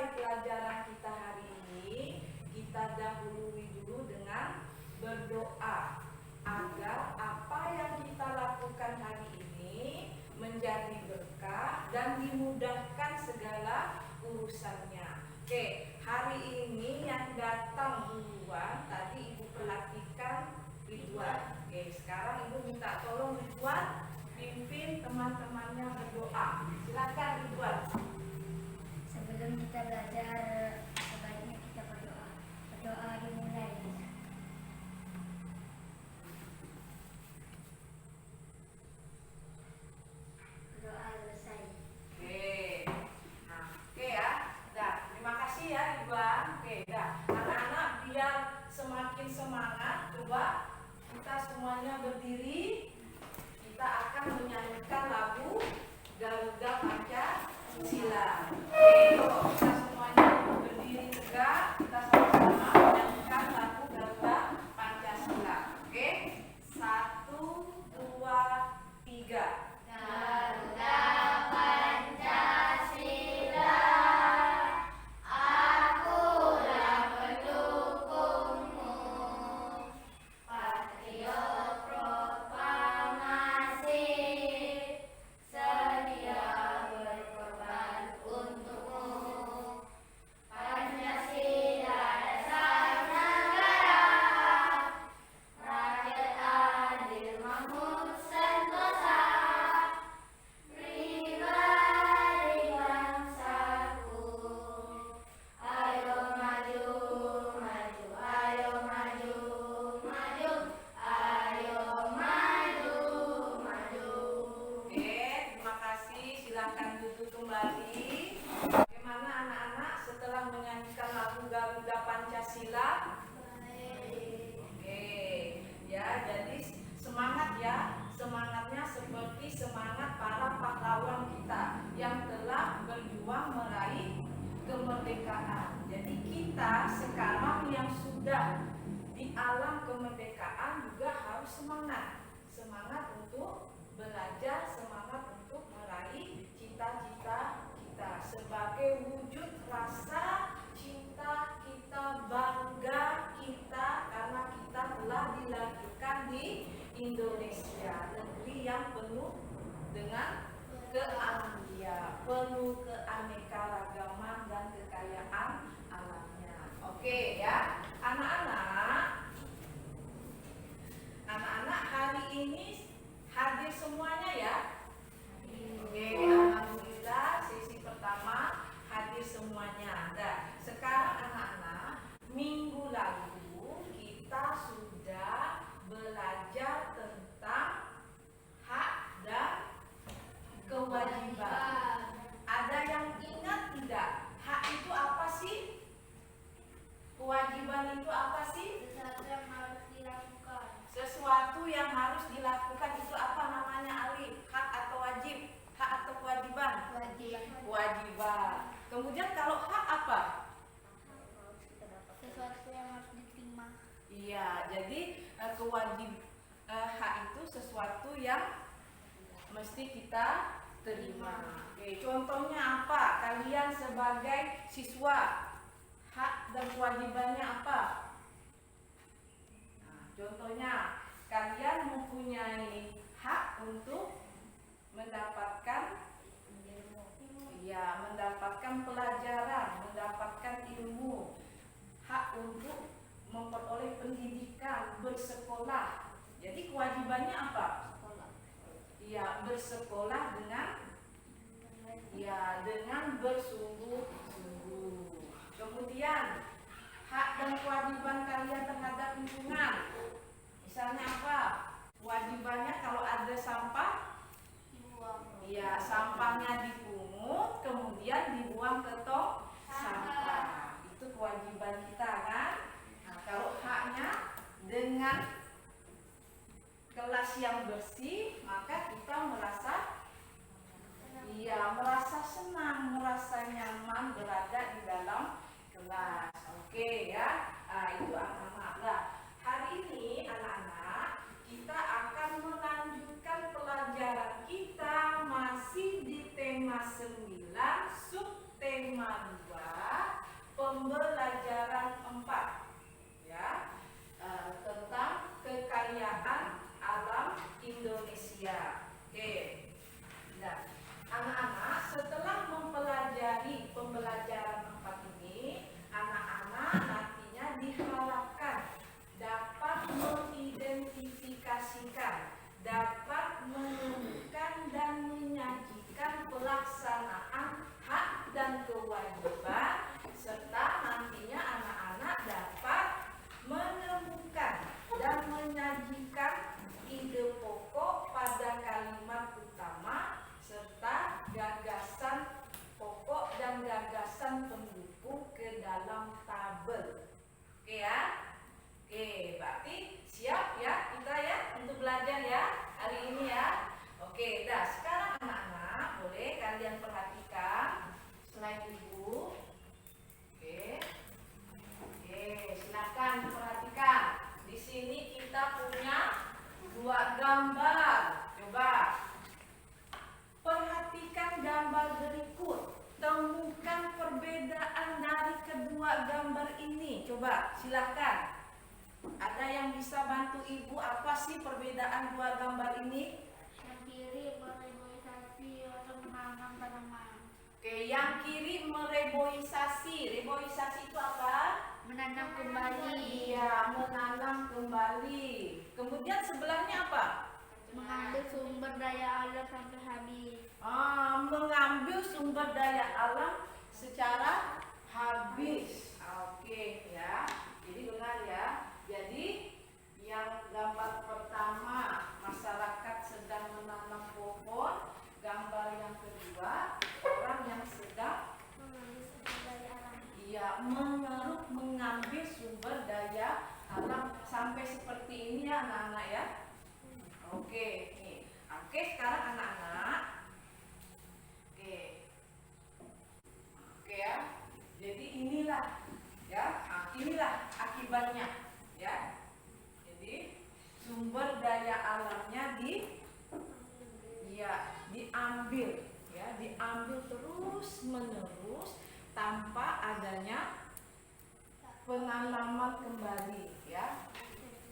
memulai pelajaran kita hari ini, kita dahului dulu dengan berdoa agar apa yang kita lakukan hari ini menjadi berkah dan dimudahkan segala urusannya. Oke, hari ini yang datang duluan tadi Ibu perhatikan Ridwan. Oke, sekarang Ibu minta tolong Ridwan pimpin teman-temannya berdoa. Silakan Ridwan. Sebelum kita belajar, sebaiknya kita berdoa. Berdoa dimulai. Berdoa selesai. Oke. Nah, oke ya. Dah, terima kasih ya Ridwan. Oke, dah. Anak-anak biar semakin semangat, coba kita semuanya berdiri. Kita akan menyanyikan lagu Garuda Pancasila. Oke, yuk kita semuanya berdiri tegak. Kita sama-sama menyanyikan lagu Garuda Pancasila. Oke, 1, 2, 3. Garuda Pancasila, akulah pendukungmu. Patriot proklamasi, sedia berkorban untukmu. Pancasila dasar negara, rakyat adil makmur sentosa, pribadi bangsaku. Ayo maju, maju, ayo maju, maju, ayo maju, maju. Oke, terima kasih. Silakan duduk kembali. Bagaimana anak-anak setelah menyanyikan lagu Garuda Pancasila? Oke, ya jadi semangat ya. Semangatnya seperti semangat para pahlawan kita yang telah berjuang meraih kemerdekaan. Jadi kita sekarang yang sudah di alam kemerdekaan juga harus semangat. Semangat untuk belajar, semangat untuk meraih cita-cita kita sebagai wujud rasa cinta kita, bangga kita karena kita telah dilahirkan di Indonesia, negeri yang penuh dengan penuh keanekaragaman dan kekayaan alamnya. Oke ya, anak-anak hari ini hadir semuanya ya. Oke, alhamdulillah sesi pertama hadir semuanya. Nah, sekarang anak-anak, minggu lalu kita sudah belajar tentang hak dan kewajiban. Ada yang ingat tidak? Hak itu apa sih? Kewajiban itu apa sih? Sesuatu yang harus dilakukan. Sesuatu yang harus dilakukan itu apa namanya, Ali? Hak atau wajib? Hak atau kewajiban? Kewajiban. Kemudian kalau hak apa? Sesuatu yang harus diterima. Iya, jadi hak itu sesuatu yang mesti kita terima. Oke, contohnya apa? Kalian sebagai siswa, hak dan kewajibannya apa? Nah, contohnya, kalian mempunyai hak untuk mendapatkan pelajaran, mendapatkan ilmu, hak untuk memperoleh pendidikan, bersekolah. Jadi kewajibannya apa? Ya, bersekolah dengan bersungguh-sungguh. Kemudian hak dan kewajiban kalian terhadap lingkungan. Misalnya apa? Kewajibannya kalau ada sampah, ya sampahnya dipungut, kemudian dibuang ke tong sampah. Itu kewajiban kita kan? Nah, kalau haknya dengan kelas yang bersih, maka kita merasa senang, merasa nyaman berada di dalam kelas. Oke ya, itu anak-anak. Nah, hari ini anak-anak kita akan melanjutkan pelajaran kita masih di tema 9, subtema 2, pembelajaran 4 ya, tentang kekayaan alam Indonesia. Oke. Nah, anak-anak setelah mempelajari pembelajaran 4 ini, anak-anak nantinya diharapkan dapat mengidentifikasikan, dapat menemukan dan menyajikan pelaksanaan hak dan kewajiban, serta nantinya anak-anak dapat menemukan dan menyajikan ide pokok pada kalimat utama serta gagasan pokok dan gagasan pendukung ke dalam tabel. Oke ya? Oke, berarti siap ya kita ya untuk belajar ya hari ini ya. Oke, dah sekarang anak-anak boleh kalian perhatikan slide ibu. Oke. Oke, silakan perhatikan. Di sini kita punya 2 gambar. Coba perhatikan gambar berikut. Temukan perbedaan dari kedua gambar ini. Coba silakan. Ada yang bisa bantu ibu apa sih perbedaan 2 gambar ini? Yang kiri mereboisasi atau menanam tanaman. Oke, yang kiri mereboisasi. Reboisasi itu apa? Menanam kembali. Iya, menanam kembali. Kemudian sebelahnya apa? Mengambil sumber daya alam sampai habis. Mengambil sumber daya alam secara habis. Oke ya. Jadi benar ya. Jadi yang gambar pertama masyarakat sedang menanam pohon, gambar yang kedua orang yang sedang Mengambil sumber daya alam. mengeruk mengambil sumber daya alam sampai seperti ini ya anak-anak ya. Oke, nih. Oke, sekarang anak-anak. Oke. Oke ya. Jadi inilah ya, inilah akibatnya ya. Jadi sumber daya alamnya diambil ya, diambil terus menerus tanpa adanya penanaman kembali ya.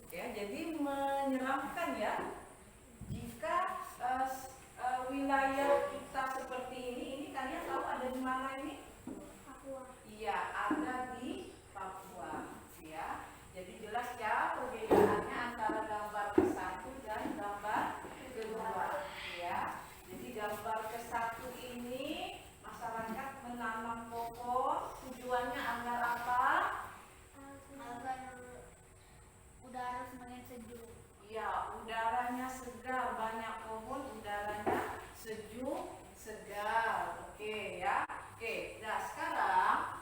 Ya, jadi menyeramkan ya jika wilayah kita seperti ini kalian tahu ada di mana ini? Papua. Iya, ada di Papua ya. Jadi jelas ya perbedaannya antara gambar ke-1 dan gambar kedua ya. Jadi gambar ke-1 ini masyarakat menanam pohon, tujuannya agar apa? Agar udara semakin sejuk. Ya, udaranya segar, banyak pohon, udaranya sejuk, segar. Oke ya. Oke, nah sekarang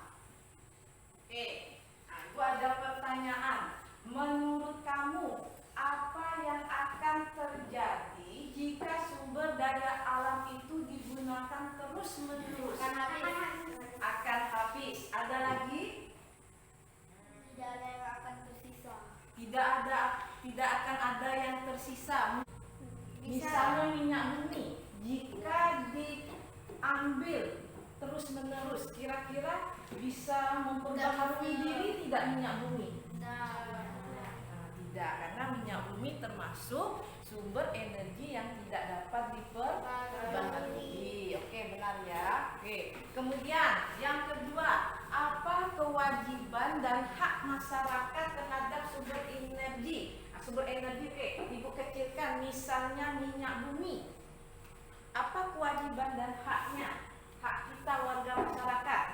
itu ada pertanyaan. Menurut kamu, apa yang akan terjadi jika sumber daya alam itu digunakan terus-menerus? Akan habis. Ada lagi? Tidak ada yang akan tersisa. Tidak akan ada yang tersisa. Misalnya minyak bumi, jika diambil terus-menerus, kira-kira bisa memperbaharui diri tidak minyak bumi? Nah, tidak, karena minyak bumi termasuk sumber energi yang tidak dapat diperbaharui. Oke, benar ya. Oke. Kemudian yang kedua, apa kewajiban dan hak masyarakat terhadap sumber energi? Sumber energi, ibu kecilkan, misalnya minyak bumi. Apa kewajiban dan haknya? Hak kita warga masyarakat.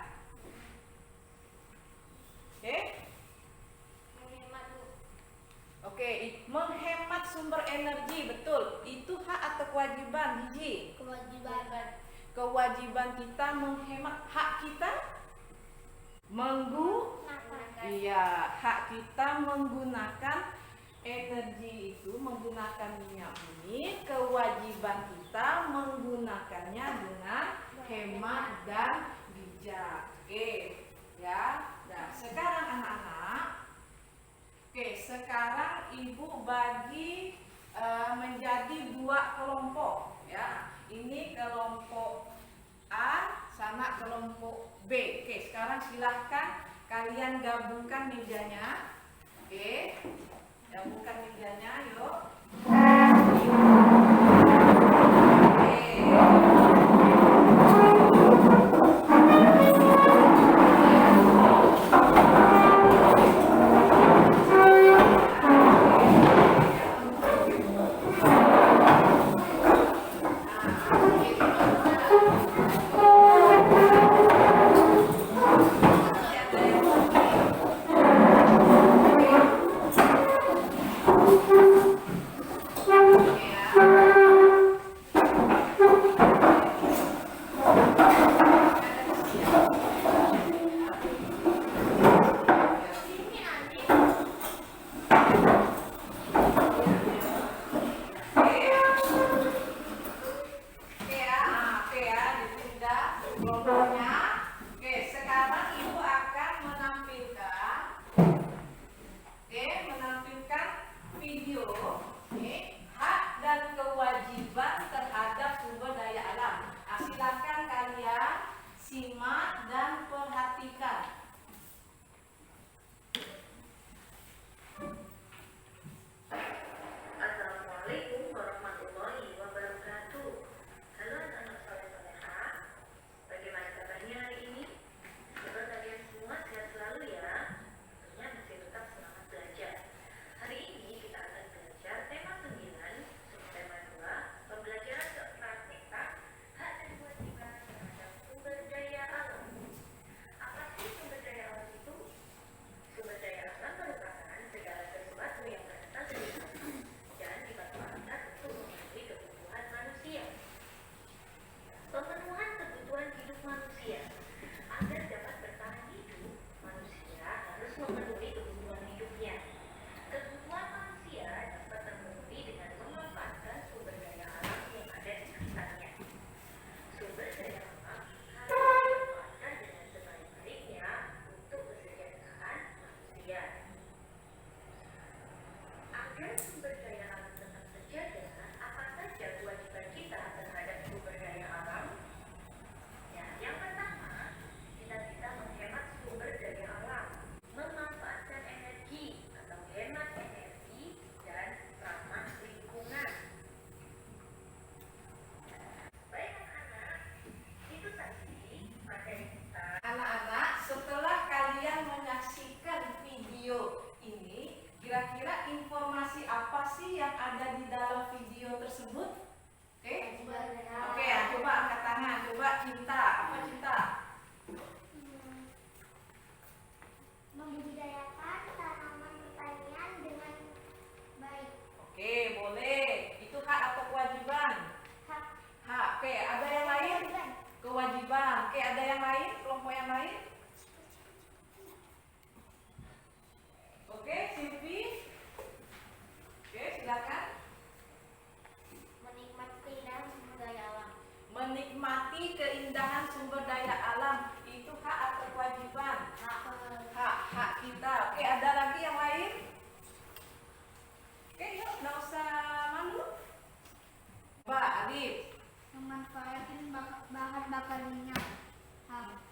Oke, menghemat sumber energi, betul. Itu hak atau kewajiban, Gigi? Kewajiban. Kewajiban kita menghemat. Hak kita Iya, hak kita menggunakan energi itu, menggunakan minyak bumi. Kewajiban kita menggunakannya dengan hemat dan bijak. Oke, ya. Nah, sekarang anak-anak. Oke, sekarang ibu bagi menjadi 2 kelompok. Ya, ini kelompok A, sana kelompok B. Oke, sekarang silahkan kalian gabungkan mejanya. Oke, gabungkan mejanya, yuk. Assalamualaikum warahmatullahi wabarakatuh. Halo anak-anak soleh-soleha, bagaimana kabarnya hari ini? Semoga kalian semua sehat selalu ya. Tentunya masih tetap semangat belajar. Hari ini kita akan belajar tema 9, subtema 2, pembelajaran praktika, hak dan kewajiban terhadap sumber daya alam. Apa sih sumber daya alam itu? Sumber daya alam merupakan segala sesuatu yang berasal dari alam dan dimanfaatkan untuk memenuhi kebutuhan manusia. Pemenuhan kebutuhan hidup manusia. Agar dapat bertahan hidup, manusia harus memenuhi kebutuhan hidupnya. Kebutuhan manusia dapat terpenuhi dengan memanfaatkan sumber daya alam yang ada di sekitarnya. Sumber daya alam harus dimanfaatkan dengan sebaik-baiknya untuk kesejahteraan manusia. Agar sumber daya alam tetap terjaga, apa saja kewajiban kita terhadap sumber daya alam? Ya, yang pertama, kita bisa menghemat sumber daya alam, memanfaatkan energi atau hemat energi dan ramah lingkungan. Baik anak-anak, itu tadi materi kita. Anak-anak, setelah kalian menyaksikan video ini, kira-kira informasi apa sih yang ada di dalam video tersebut? Oke? Oke, ya, coba angkat tangan. Coba Cinta. Apa Cinta? Membudidayakan tanaman pertanian dengan baik. Oke, boleh. Itu hak atau kewajiban? Hak. Hak. Oke, ada yang lain? Kewajiban. Oke, ada yang lain? Kelompok yang lain? Oke, Silvi. Oke, silakan. Menikmati dan sumber daya alam. Menikmati keindahan sumber daya alam itu hak atau kewajiban? Hak kita. Oke, ada lagi yang lain? Oke, yuk, nggak usah malu. Mbak Arif, Memanfaatkan bahan bakar minyak. Hak.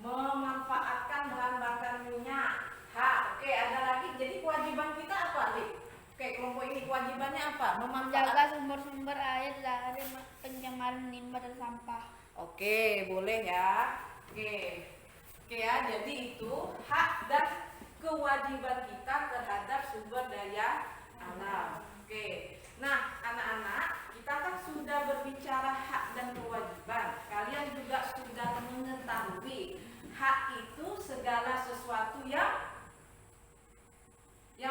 memanfaatkan bahan bakar minyak. Hak. Oke, ada lagi. Jadi kewajiban kita apa, Arif? Oke, kelompok ini kewajibannya apa? Menjaga sumber-sumber air dari pencemaran limbah dan sampah. Oke, boleh ya. Oke. Oke ya, jadi itu hak dan kewajiban kita terhadap sumber daya alam. Oke. Nah, anak-anak, kita kan sudah berbicara hak dan kewajiban. Kalian juga sudah mengetahui hak itu segala sesuatu yang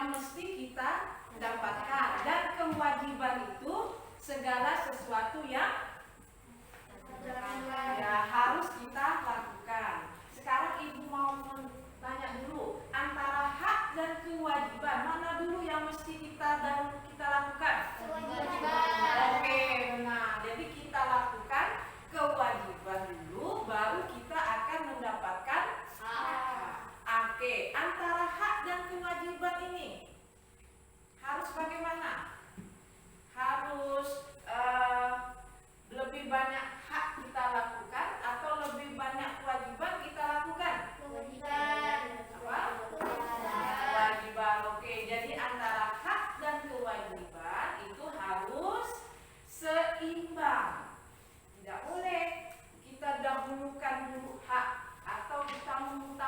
mesti kita dapatkan, dan kewajiban itu segala sesuatu yang ya harus kita lakukan. Sekarang ibu mau tanya dulu, antara hak dan kewajiban mana dulu yang mesti kita lakukan? Kewajiban. Oke, benar. Jadi kita lakukan kewajiban dulu, baru kita akan mendapatkan hak. Oke, antara hak dan kewajiban ini harus bagaimana? Harus lebih banyak hak kita lakukan atau lebih banyak kewajiban kita lakukan? Kewajiban.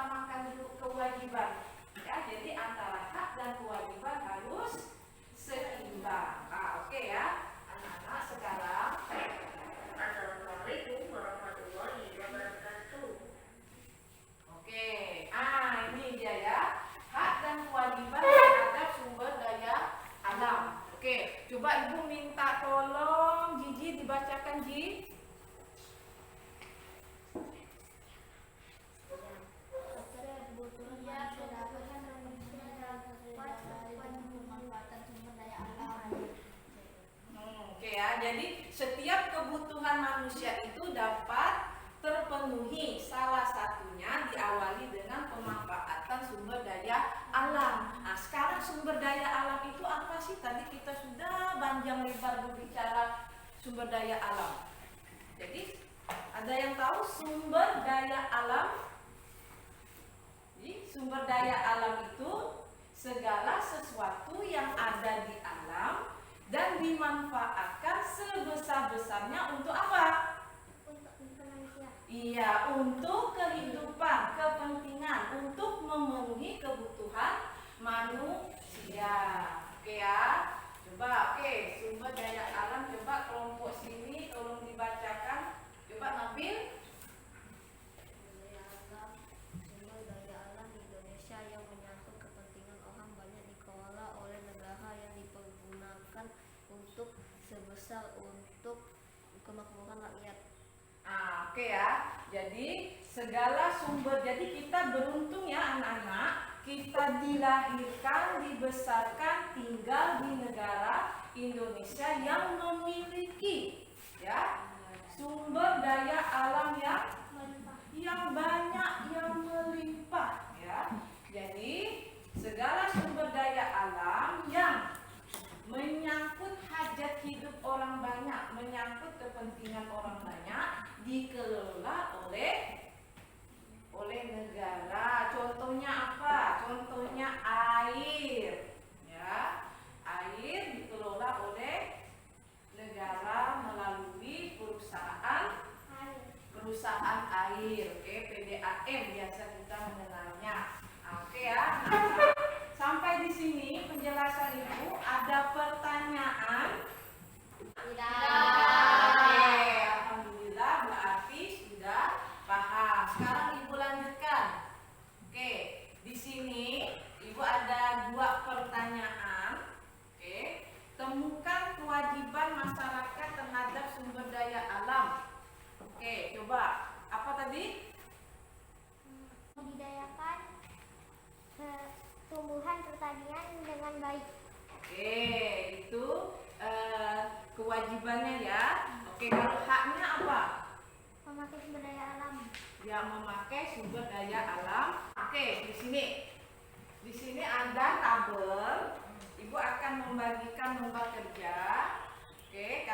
samakan dulu kewajiban. Ya, jadi antara hak dan kewajiban harus seimbang. Nah, oke ya, anak-anak sekarang. Assalamualaikum warahmatullahi wabarakatuh. Oke, ini dia ya, hak dan kewajiban terhadap sumber daya alam. Oke, coba ibu minta tolong Gigi dibacakan Ji. Kebutuhan manusia dapat pemanfaatan sumber daya alam. Oke ya, jadi setiap kebutuhan manusia itu dapat terpenuhi. Salah satunya diawali dengan pemanfaatan sumber daya alam. Nah, sekarang sumber daya alam itu apa sih? Tadi kita sudah panjang lebar berbicara sumber daya alam. Jadi, ada yang tahu sumber daya alam? Jadi, sumber daya alam itu segala sesuatu yang ada di alam dan dimanfaatkan sebesar-besarnya untuk apa? Untuk manusia. Iya, untuk kehidupan, kepentingan, untuk memenuhi kebutuhan manusia. Oke ya, coba sumber daya alam, coba kelompok sini tolong dibacakan. Coba Nabil. Sumber daya alam Indonesia yang menyangkut kepentingan orang banyak dikelola oleh negara yang dipergunakan untuk sebesar untuk kemakmuran rakyat. Oke ya. Jadi segala sumber, jadi kita beruntung ya anak-anak, kita dilahirkan, dibesarkan, tinggal di negara Indonesia yang memiliki ya sumber daya alam yang banyak, yang melimpah ya. Jadi segala sumber daya alam yang menyangkut hajat hidup orang banyak, menyangkut kepentingan orang banyak, dikelola oleh negara. Contohnya apa? Contohnya air. Ya, air dikelola oleh negara melalui perusahaan air. Oke, PDAM biasa kita mengenalnya. Oke ya. Nah, sampai di sini penjelasan Ibu. Ada pertanyaan? Oke, alhamdulillah berarti sudah paham. Sekarang Ibu lanjutkan. Oke, di sini Ibu ada 2 pertanyaan. Oke, temukan kewajiban masyarakat terhadap sumber daya alam. Oke, coba apa tadi? Membudidayakan tumbuhan pertanian dengan baik. Oke, itu kewajibannya ya. Oke, kalau haknya apa? Memakai sumber daya alam. Ya, memakai sumber daya alam. Oke, di sini ada tabel. Ibu akan membagikan lembar kerja. Oke,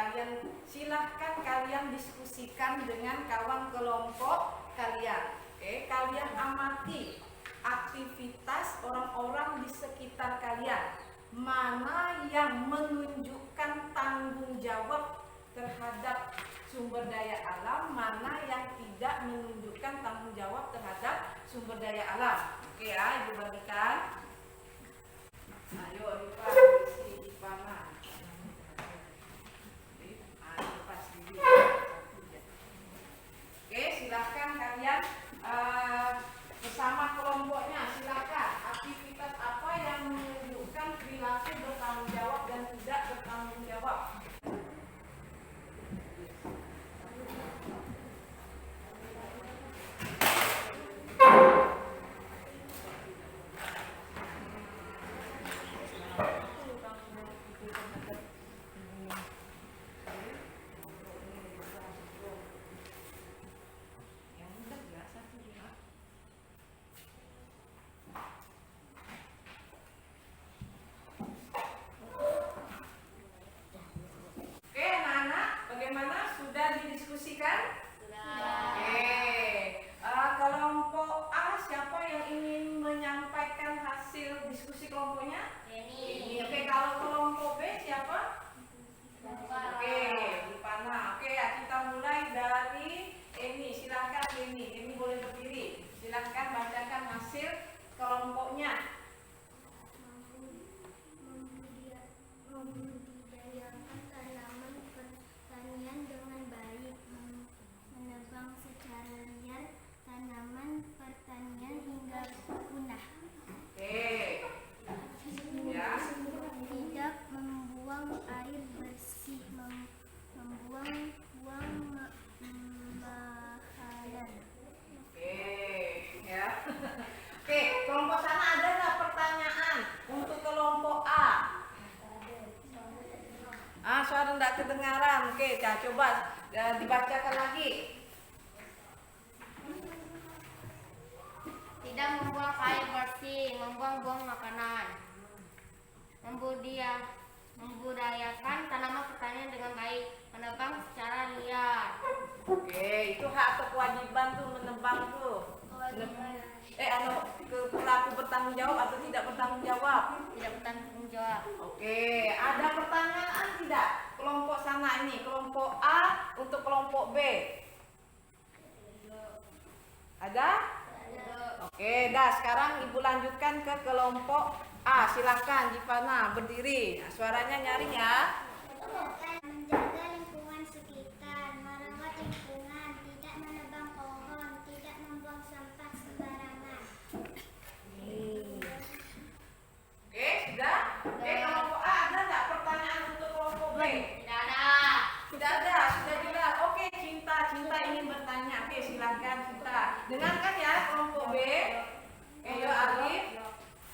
silahkan kalian diskusikan dengan kawan kelompok kalian. Oke, kalian amati aktivitas orang-orang di sekitar kalian. Mana yang menunjukkan tanggung jawab terhadap sumber daya alam, mana yang tidak menunjukkan tanggung jawab terhadap sumber daya alam. Oke ya, Ibu bagikan. Ayo Rifa, isi Ipana. Oke, silakan kalian bersama kelompoknya. Silakan aktivitas apa yang menunjukkan perilaku bertanggung jawab dan tidak bertanggung jawab. Didiskusikan? Sudah. Oke. Kelompok A siapa yang ingin menyampaikan hasil diskusi kelompoknya? Ini. Oke, kalau kelompok B siapa? Oke, Ripana. Oke, ya kita mulai dari ini. Silakan ini boleh berdiri. Silakan bacakan suara tidak kedengaran. Oke, coba dibacakan lagi. Tidak membuang air bersih, membuang-buang makanan. Membudayakan tanaman pertanian dengan baik, menebang secara liar. Oke, itu hak atau kewajiban tuh menebang tuh. Pelaku bertanggung jawab atau tidak bertanggung jawab? Tidak bertanggung jawab. Oke, ada pertanyaan tidak? Kelompok sana ini, kelompok A untuk kelompok B. Ada? Oke, dah sekarang Ibu lanjutkan ke kelompok A. Silakan Jivana berdiri. Nah, suaranya nyaring ya. Menjaga lingkungan sekitar, merawat lingkungan, tidak menebang pohon, tidak membuang sampah sembarangan. Oke, sudah? Oke, kelompok A ada nggak pertanyaan untuk kelompok B? Tidak ada. Sudah ada, sudah jelas. Oke, Cinta ingin bertanya. Oke, silakan Cinta. Dengarkan ya kelompok B. Ayo Alif,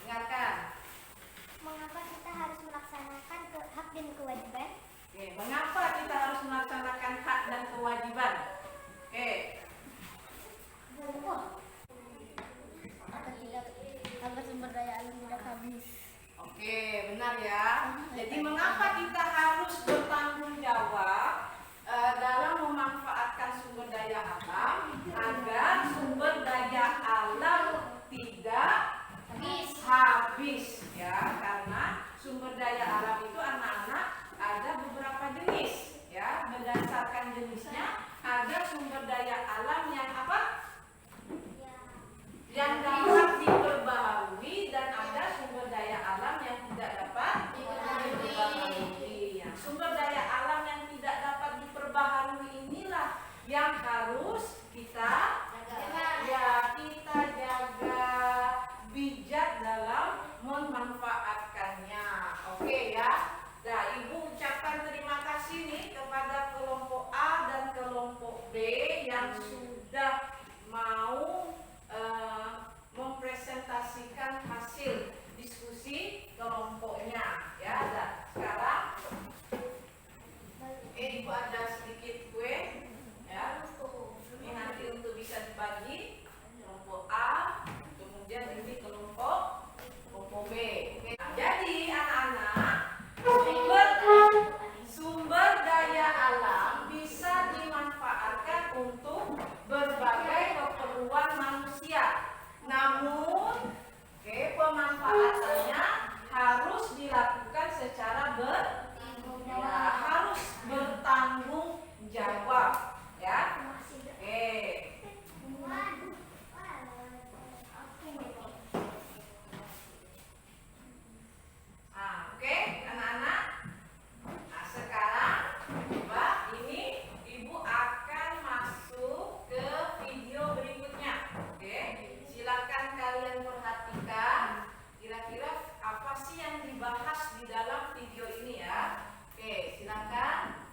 dengarkan. Mengapa kita harus melaksanakan hak dan kewajiban? Oke, mengapa kita harus melaksanakan hak dan kewajiban? Oke, Agar sumber daya alam tidak habis. oke, benar ya. Jadi mengapa kita harus bertanggung jawab dalam memanfaatkan sumber daya alam agar sumber daya alam tidak habis ya, karena sumber daya alam itu anak-anak ada beberapa jenis ya, berdasarkan jenisnya ada sumber daya alam yang apa? Yang dapat diperbaharui dan ada sumber daya alam yang tidak dapat diperbaharui. Ya, sumber daya alam yang tidak dapat diperbaharui inilah yang harus kita jaga bijak dalam memanfaatkannya. Oke ya. Nah, Ibu ucapkan terima kasih nih kepada kelompok A dan kelompok B yang sudah mau mempresentasikan hasil diskusi kelompoknya ya. Dan sekarang Ibu ada sedikit kue ya. Ini nanti untuk bisa dibagi kelompok A, kemudian ini kelompok B. Oke. Nah, jadi anak-anak, sumber daya alam bisa dimanfaatkan untuk berbagai keperluan manusia. Namun, pemanfaatannya harus dilakukan secara harus bertanggung jawab, ya. Oke. Oke, anak-anak. Nah, sekarang coba ini Ibu akan masuk ke video berikutnya. Oke, silakan kalian perhatikan kira-kira apa sih yang dibahas di dalam video ini ya. Oke, silakan.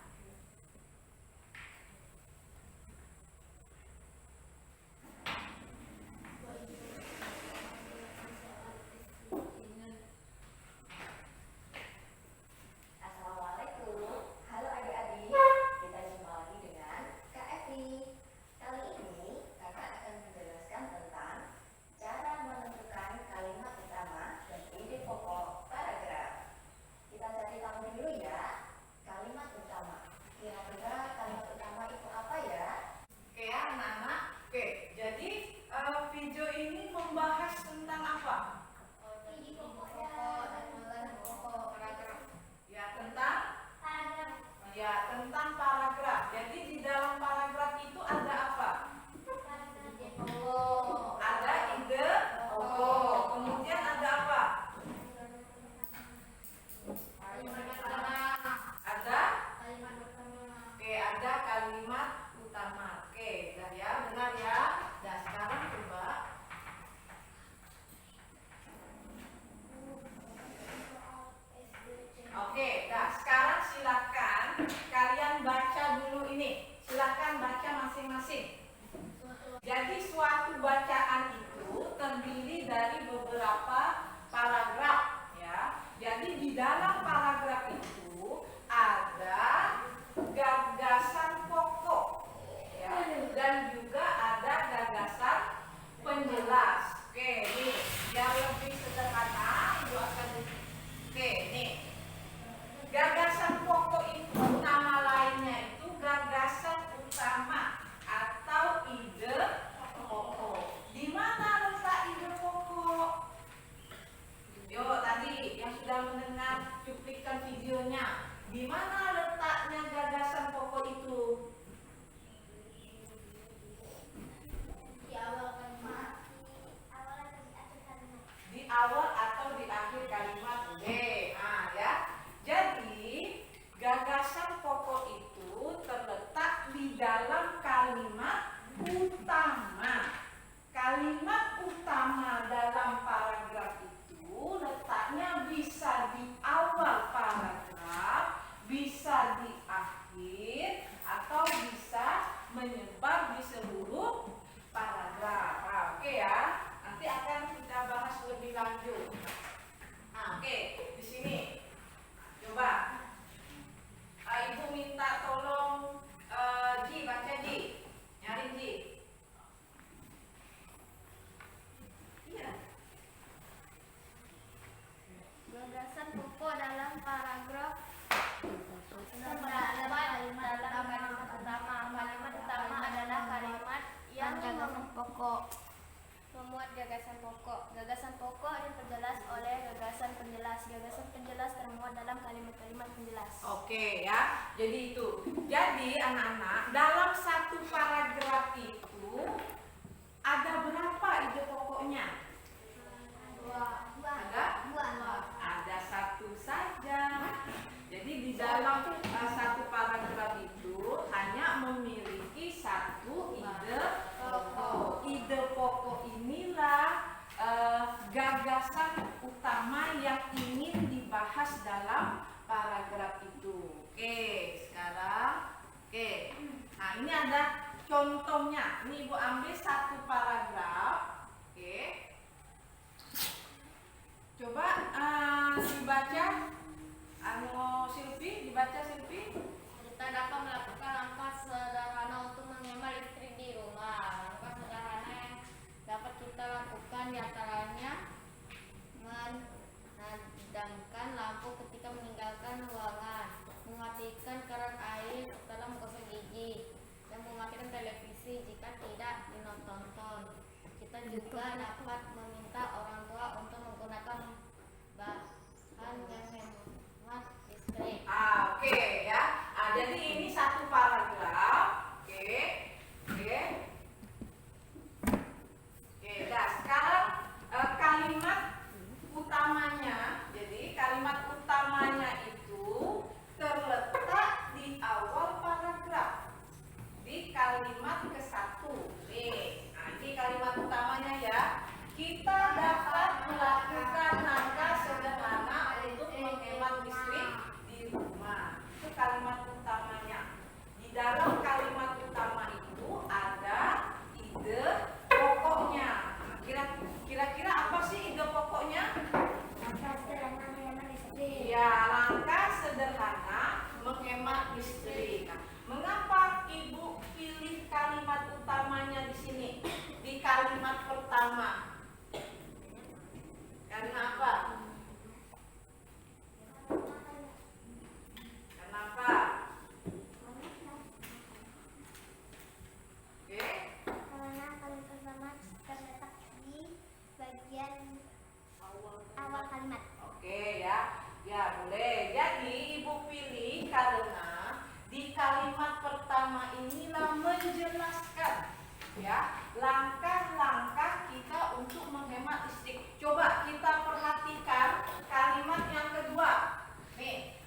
Assalamualaikum, halo adik-adik, kita jumpa lagi dengan Kak Evi. Kali ini kakak akan menjelaskan tentang cara menentukan kalimat utama dan ide pokok paragraf. Kita cari tahu dulu ya, kalimat utama. Kira-kira kalimat utama itu apa ya? Oke ya anak-anak. Oke, jadi video ini membahas tentang apa? Tentang paragraf. Jadi di dalam paragraf itu ada apa? Ada ide pokok. Kemudian ada apa? Ada? Oke, ada kalimat utama. Oke, dah ya, benar ya. Nah, sekarang coba oke, nah sekarang silakan kalian baca dulu ini. Silakan baca masing-masing. Jadi suatu bacaan itu terdiri dari beberapa paragraf ya. Jadi di dalam paragraf itu ada akhir kalimat B. Nah, ya. Jadi gagasan pokok itu terletak di dalam kalimat utama. Kalimat utama dalam paragraf itu letaknya bisa di awal paragraf, bisa di akhir, atau bisa menyebar di seluruh paragraf. Nah, oke ya. Nanti akan kita bahas lebih lanjut. Nah, oke, di sini coba Ibu minta tolong Ji, baca Ji, nyari Ji. Iya. Gagasan pokok dalam paragraf kalimat utama adalah kalimat yang Gagasan pokok. memuat gagasan pokok. Gagasan pokok diperjelas oleh gagasan penjelas. Gagasan penjelas termuat dalam kalimat-kalimat penjelas. Oke ya, jadi itu. Jadi anak-anak, dalam satu paragraf itu ada berapa ide pokoknya? Ada satu saja. Jadi di dalam satu paragraf itu hanya memiliki satu ide pokok. Ide pokok inilah gagasan utama yang ingin dibahas dalam paragraf itu. Oke, sekarang nah ini ada contohnya. Ini Ibu ambil satu paragraf. Oke. Coba dibaca. Silvi, dibaca Silvi. Kita dapat melakukan langkah sederhana untuk menghemat listrik di rumah. Langkah sederhana yang dapat kita lakukan diantaranya memadamkan lampu ketika meninggalkan ruangan, mematikan keran air setelah menggosok gigi, dan mematikan televisi jika tidak ditonton. Kita juga dapat meminta orang tua untuk menggunakan bahan yang hemat listrik. Oke ya. Jadi ini satu paragraf. Oke. Nah sekarang kalimat utamanya. Jadi kalimat utamanya itu terletak di awal paragraf, di kalimat ke-1. Nih, nah ini kalimat utamanya ya. Kita dapat melakukan langkah sederhana untuk menghemat listrik di rumah. Itu kalimat utamanya. Di dalam kalimat utama itu ada ide pokoknya. Nah, kira-kira apa sih ide pokoknya? Langkah sederhana menghemat listrik. Ya, langkah sederhana menghemat listrik. Nah, mengapa Ibu pilih kalimat utamanya di sini? Di kalimat pertama. Karena apa? Kenapa? Oke. Karena kalimat pertama terletak di bagian awal kalimat. Oke ya. Ya, boleh. Jadi Ibu pilih karena di kalimat pertama inilah menjelaskan ya langkah-langkah kita untuk menghemat listrik. Coba kita perhatikan kalimat yang kedua. Nih.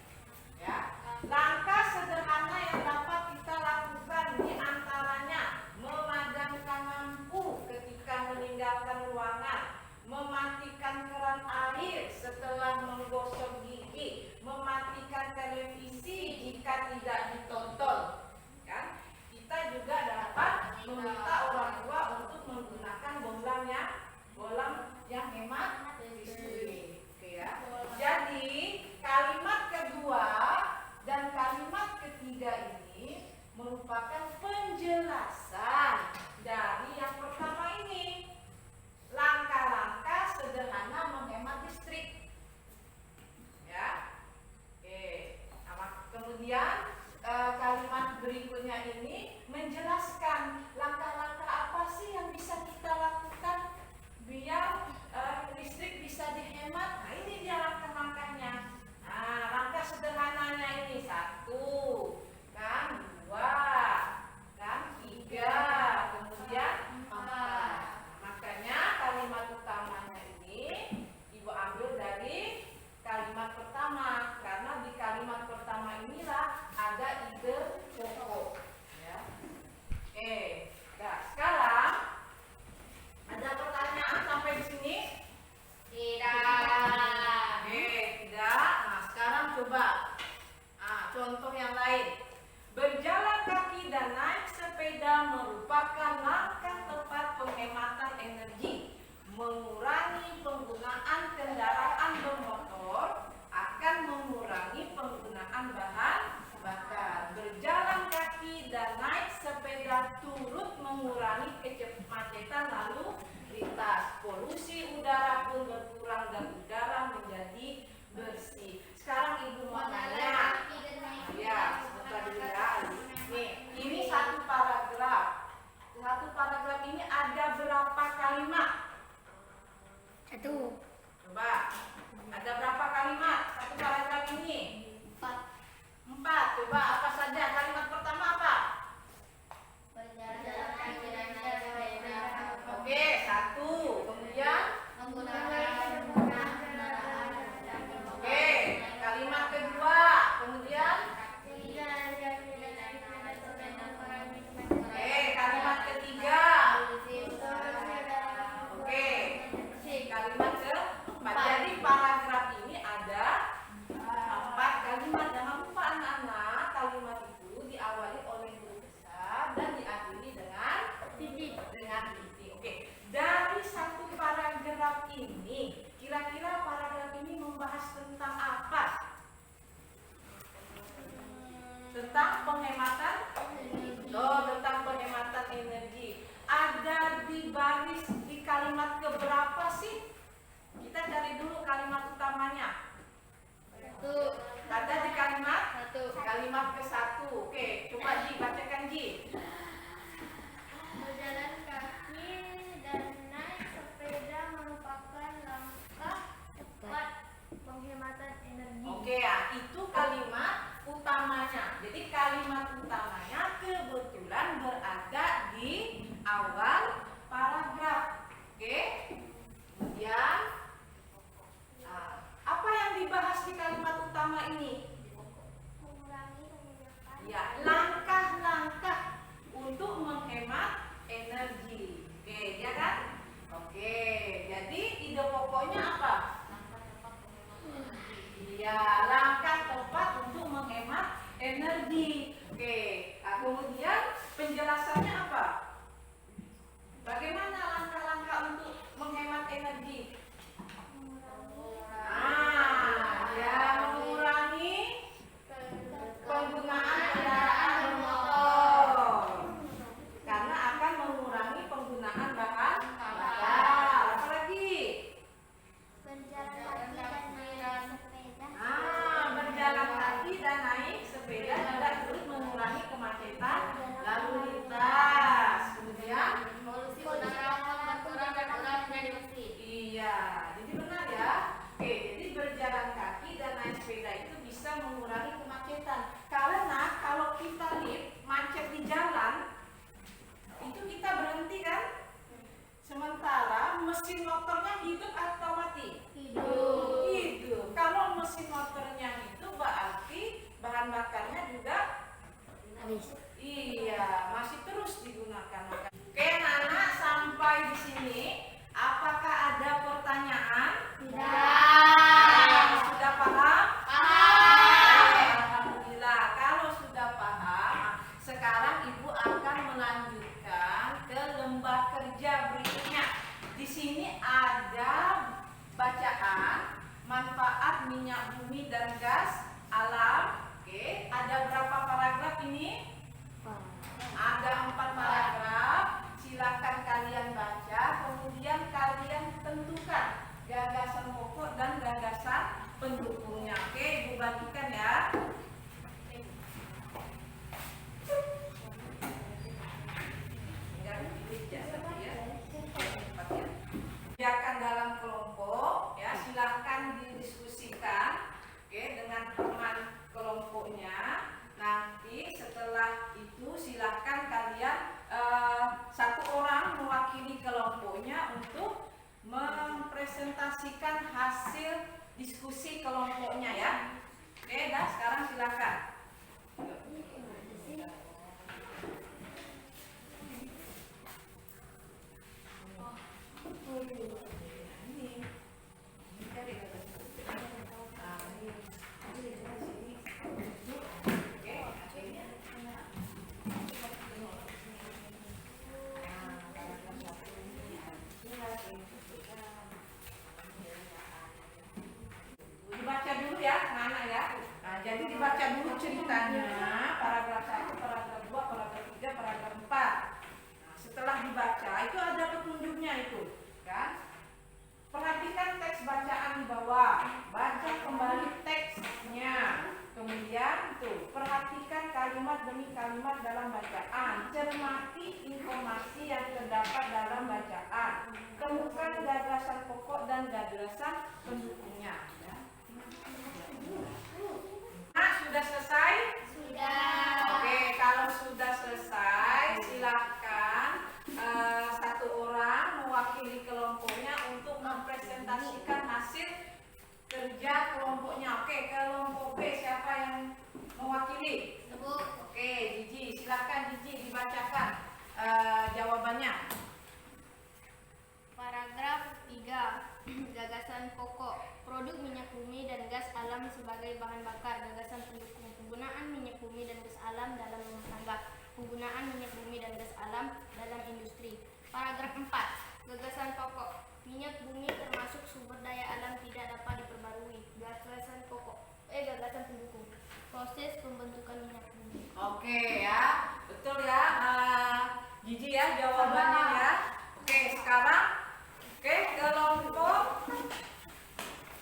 Ya. Langkah sederhana yang dapat kita lakukan di antaranya memadamkan lampu ketika meninggalkan ruangan, mematikan keran air setelah menggosok gigi, mematikan televisi jika tidak ditonton. Kan? Kita juga dapat meminta orang tua untuk menggunakan bohlam Satu. Coba. Ada berapa kalimat satu paragraf ini? 4. 4. Coba apa saja? Kalimat pertama apa? Berjalan kaki dan naik sepeda. Oke, 1. Kemudian Menggunakan kendaraan. oke, kalimat kedua. Kemudian oke, kalimat ketiga. Oke, kalimat keempat. Jadi paragraf ini ada 4 kalimat. Jangan lupa anak-anak, kalimat itu diawali oleh huruf besar dan diakhiri dengan titik. Oke, dari satu paragraf ini, kira-kira paragraf ini membahas tentang apa? Tentang penghematan. Tentang penghematan energi. Ada di baris di kalimat keberapa sih? Kita cari dulu kalimat utamanya. Ada di kalimat ke-1. Oke, coba Ji bacakan Ji. Berjalan kaki dan naik sepeda merupakan langkah cepat penghematan energi. Oke ya, itu kalimat utamanya. Jadi kalimat utamanya kebetulan berada di awal paragraf. Oke. Kemudian apa yang dibahas di kalimat utama ini? Mengurangi menggunakan Ya, langkah-langkah untuk menghemat energi. Oke, ya kan? Oke, jadi ide pokoknya apa? Iya, langkah tepat untuk menghemat energi. Oke, nah, kemudian penjelasannya apa? Bagaimana langkah-langkah untuk menghemat energi? Mengurangi penggunaan kendaraan bermotor karena akan mengurangi penggunaan bahan bakar. Apa lagi? berjalan kaki dan naik sepeda. Berjalan kaki dan naik sepeda juga terus mengurangi kemacetan lalu lintas. Kemudian Polusi udara berkurang dan udara menjadi bersih. iya, jadi benar ya. Oke, jadi berjalan kaki dan naik sepeda itu bisa mengurangi kemacetan. Karena kalau kita lihat macet di jalan, itu kita berhenti kan? Sementara mesin motornya hidup atau mati? Hidup. Kalau mesin motornya hidup berarti bahan bakarnya juga Habis. iya, masih terus digunakan. Oke, anak-anak sampai di sini, apakah ada pertanyaan? Sudah paham? Alhamdulillah. Kalau sudah paham, sekarang Ibu akan melanjutkan ke lembah kerja berikutnya. Di sini ada bacaan manfaat minyak bumi dan gas alam. Oke, ada berapa paragraf ini? Ada 4 paragraf. Silakan kalian baca, kemudian kalian tentukan gagasan pokok dan gagasan pendukungnya. Oke, Ibu bagikan ya. Kerjakan dalam kelompok ya, silakan didiskusikan dengan teman kelompoknya. Nanti setelah itu silakan kalian satu orang mewakili kelompoknya untuk mempresentasikan hasil diskusi kelompoknya ya. Oke, dah sekarang silakan. Dibaca dulu ya, anak-anak ya. Nah, jadi dibaca dulu ceritanya, paragraf 1, paragraf 2, paragraf 3, paragraf 4. Nah, setelah dibaca itu ada petunjuknya itu, kan? Perhatikan teks bacaan di bawah, baca kembali teksnya. Kemudian tuh, perhatikan kalimat demi kalimat dalam bacaan, cermati informasi yang terdapat dalam bacaan, temukan gagasan gagasan pokok dan gagasan pendukungnya. Ya. Nah, sudah selesai? Sudah. Oke, kalau sudah selesai, silakan satu orang mewakili kelompoknya untuk mempresentasikan hasil kerja kelompoknya. Oke, kelompok B siapa yang mewakili? Oke, Gigi, silakan Gigi dibacakan jawabannya. Paragraf 3. Gagasan pokok. Produk minyak bumi dan gas alam sebagai bahan bakar. Gagasan pendukung. Penggunaan minyak bumi dan gas alam dalam rumah tangga. Penggunaan minyak bumi dan gas alam dalam industri. Paragraf 4. Gagasan pokok. Minyak bumi termasuk sumber daya alam tidak dapat diperbarui. Gagasan pokok. Gagasan pendukung. Proses pembentukan minyak bumi. Oke ya, betul ya, Gigi ya jawabannya ya. Oke, sekarang kelompok.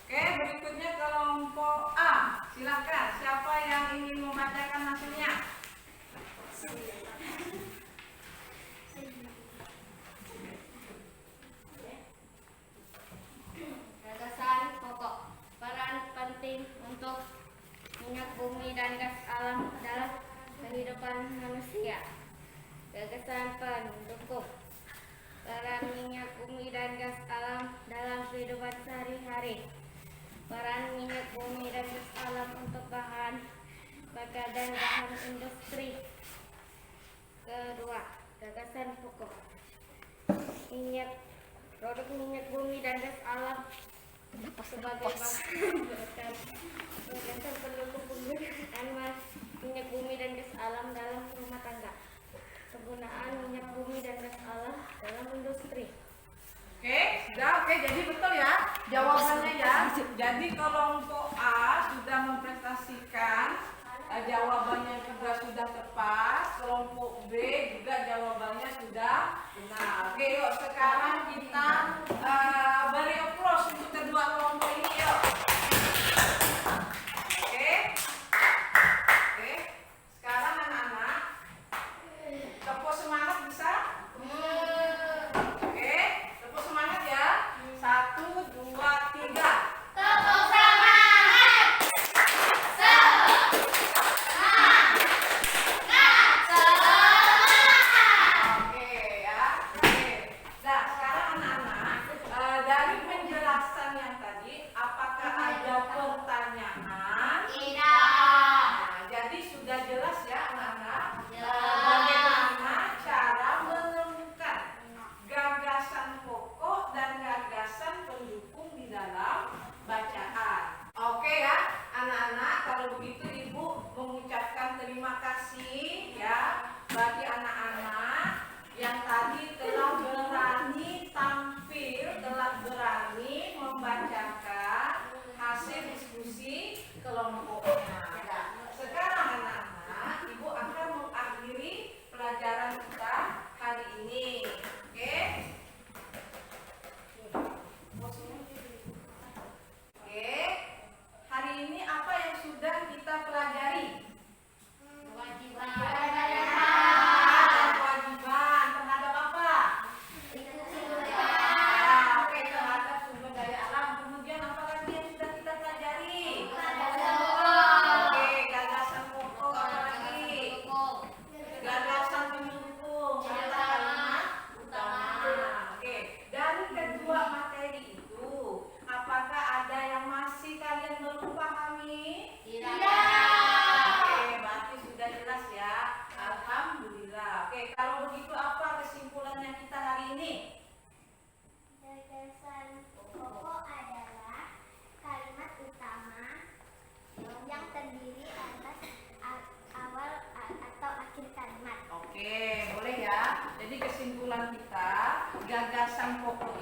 Oke, berikutnya kelompok A. Silakan, siapa yang ingin membacakan hasilnya? Gagasan pokok. Peran penting untuk minyak bumi dan gas alam dalam kehidupan manusia. Gagasan pendukung. Peran minyak bumi dan gas alam dalam kehidupan sehari-hari. Peran minyak bumi dan gas alam untuk bahan bakar dan bahan industri. Kedua, gagasan pokok. Produk minyak bumi dan gas alam sebagai bahan bakar. Gagasan pendukung penggunaan minyak bumi dan gas alam dalam rumah tangga. Penggunaan minyak bumi dan gas alam dalam industri. Oke, sudah. Oke, jadi betul ya jawabannya ya. Jadi kelompok A sudah mempresentasikan jawabannya juga sudah tepat. Kelompok B juga jawabannya sudah benar. Oke, yuk sekarang kita beri applause untuk kedua kelompok ini yuk. Oke. Oke. Sekarang anak-anak tepuk semangat bisa? Oke, tepuk semangat ya. 1, 2, 3. Tepuk semangat. Oke ya. Oke. Nah, sekarang anak-anak dari penjelasan yang tadi, apakah ada pertanyaan? Tidak. Nah, jadi sudah jelas ya anak-anak bagaimana cara menemukan gagasan pokok dan gagasan pendukung di dalam bacaan. Oke ya anak-anak, kalau begitu Ibu mengucapkan terima kasih ya bagi anak-anak yang tadi telah berani tampil, telah berani membacakan hasil diskusi kelompoknya. Nah, sekarang anak-anak, Ibu akan mengakhiri pelajaran kita hari ini. Oke? Oke. Hari ini apa yang sudah kita pelajari? Kewajiban. Kewajiban terhadap apa? Ya, oke, terhadap sumber daya alam. Kemudian apa lagi yang sudah kita pelajari? Oke, gagasan pokok apa lagi? Gagasan pendukung serta kalimat utama. Oke, dari kedua materi itu, apakah ada yang masih kalian belum pahami? Oke, berarti sudah jelas ya. Alhamdulillah. Oke, kalau begitu apa kesimpulannya kita hari ini? Gagasan pokok adalah kalimat utama yang terdiri atas awal atau akhir kalimat. Oke, boleh ya. Jadi kesimpulan kita, gagasan pokok